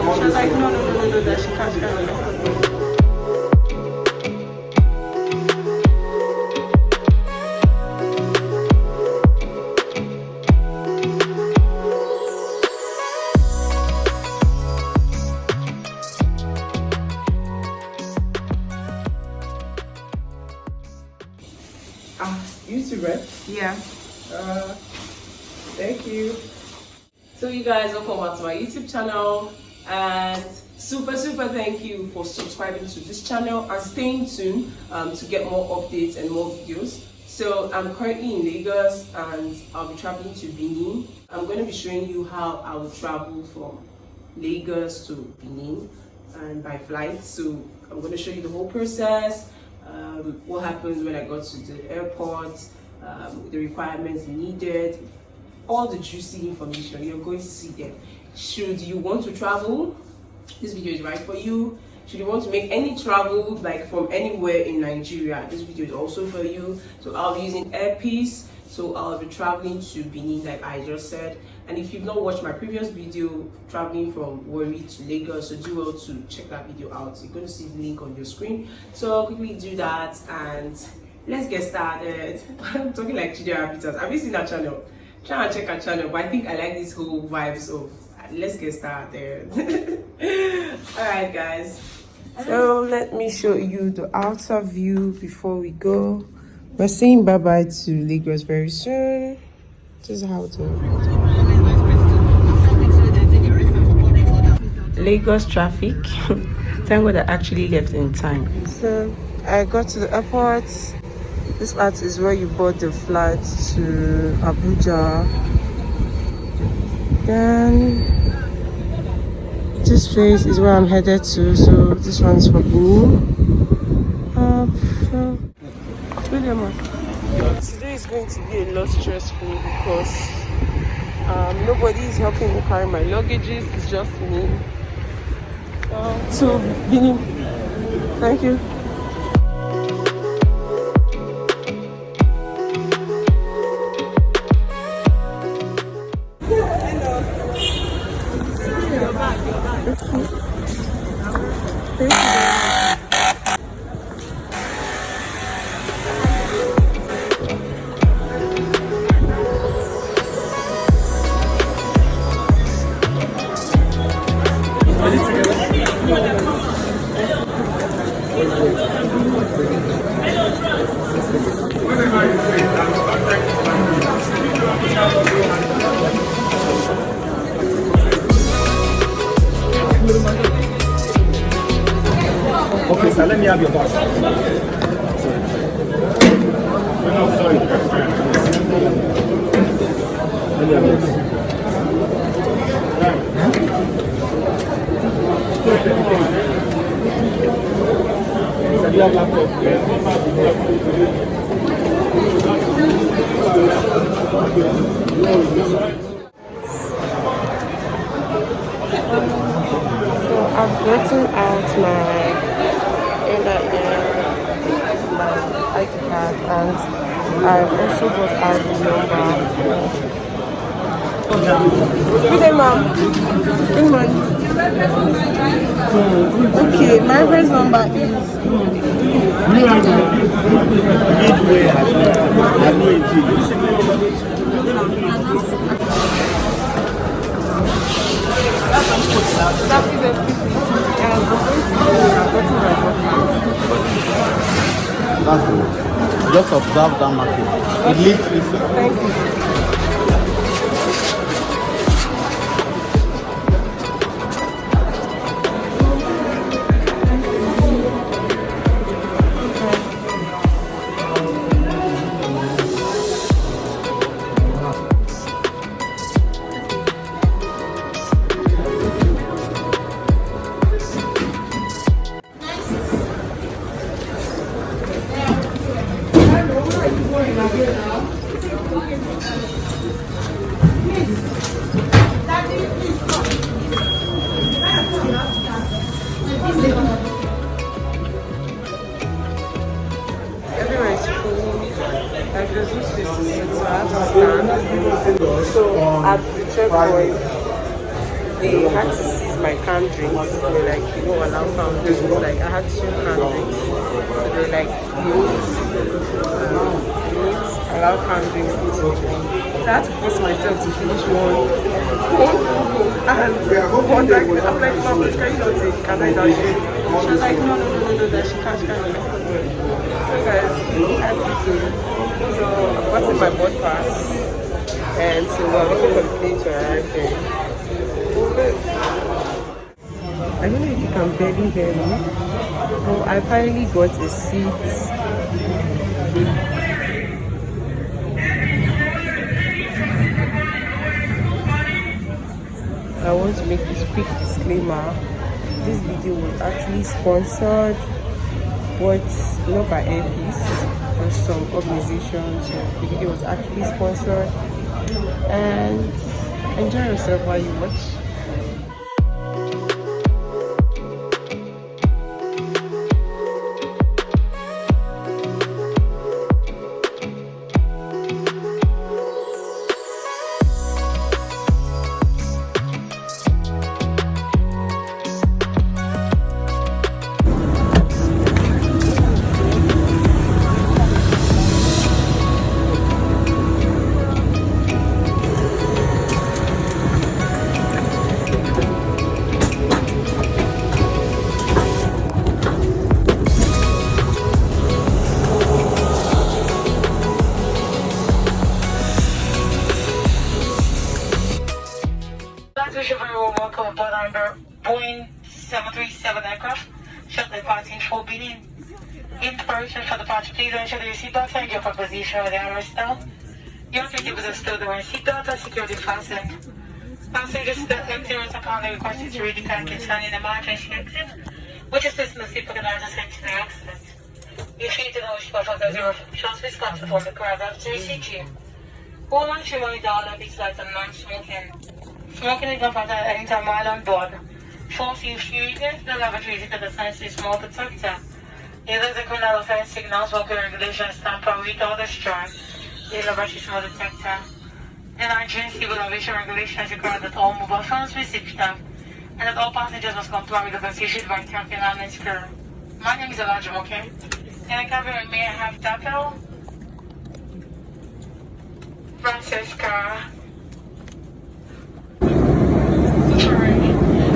She was like, no, that she can't. YouTube, right? Yeah. Thank you. So you guys, welcome back to my YouTube channel, and super thank you for subscribing to this channel and staying tuned to get more updates and more videos. So I'm currently in Lagos and I'll be traveling to Benin. I'm going to be showing you how I will travel from Lagos to Benin and by flight. So I'm going to show you the whole process, what happens when I got to the airport, the requirements needed, all the juicy information you're going to see there. Should you want to travel, this video is right for you. Should you want to make any travel like from anywhere in Nigeria, this video is also for you. So I'll be using Airpiece, so I'll be traveling to Benin like I just said. And if you've not watched my previous video traveling from Warri to Lagos, so do well to check that video out. You're going to see the link on your screen, so quickly do that and let's get started. I'm talking like Chidera Peters. Have you seen that channel? Try and check her channel, but I think I like this whole vibe, so let's get started. Alright guys, so let me show you the outer view before we go. We're saying bye bye to Lagos very soon. This is how to Lagos traffic. Thank God I actually left in time. So I got to the airport. This part is where you bought the flight to Abuja. Then this place is where I'm headed to. So this one's for Benin. Today is going to be a lot stressful because nobody is helping me carry my luggages. It's just me. So Benin, thank you. Okay, so let me have your box. Sorry. No, sorry. Let me have your box. So you have laptop? So I've gotten out my ID card and I've also got out the number. Good day, ma'am. Good morning. Okay, my friend's number is. That's good. Just observe that market. It leads me. Thank you. Everywhere is full. Like there's no space to sit, so I have to stand. So at the checkpoint, they had to seize my canned drinks. They were like, you don't allow canned drinks. Like, I had 2 canned drinks. So they were like, you don't allow canned drinks into the drink. So I had to force myself to finish one and one like, I'm like, Mom, please, can you not take? Can I not take? She was like, no, that she can't. So guys, I had to. So I've gotten my board pass, and so we're waiting for the plane to arrive there. I don't know if you can barely hear me. Oh, I finally got a seat. I want to make this quick disclaimer. This video was actually sponsored, but not by Airpiece, just some organizations. So the video was actually sponsored, and enjoy yourself while you watch. Welcome aboard on the Boeing 737 aircraft, shortly departing 4 billion. In preparation for departure, please ensure that your seatbelts are in your position with the armrest down. Your ticket was still wearing seatbelts are securely fastened. Passengers still empty rows are kindly requested to read the package sign in the emergency exit, which assists in the seat for the largest sensory accident. If you do not wish to offer the zero shots, please come to form the crowd after receipt you. Hold on to money down and these lights are non-smoking. Smoking is not permitted at any time while on board. False use the lavatory is the sensory smoke detector. Either the criminal offense signals, smoking regulations, tamper with or destroy the lavatory smoke detector. In Nigerian civil aviation regulations require that all mobile phones be switched off and that all passengers must comply with the guns issued by Captain and crew. My name is Elijah, okay? In the cabin, may I have Dapple, Francesca,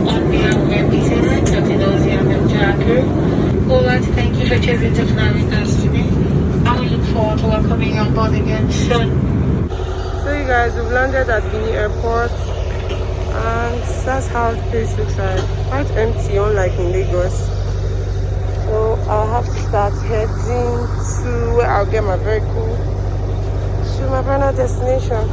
on behalf of MPC, Captain Ozzy and Jacker, we would like to thank you for choosing to fly with us today. And we look forward to welcoming you on board again soon. So you guys, we've landed at Benin Airport, and that's how the place looks like. Quite empty, unlike in Lagos. So I'll have to start heading to where I'll get my vehicle to my final destination.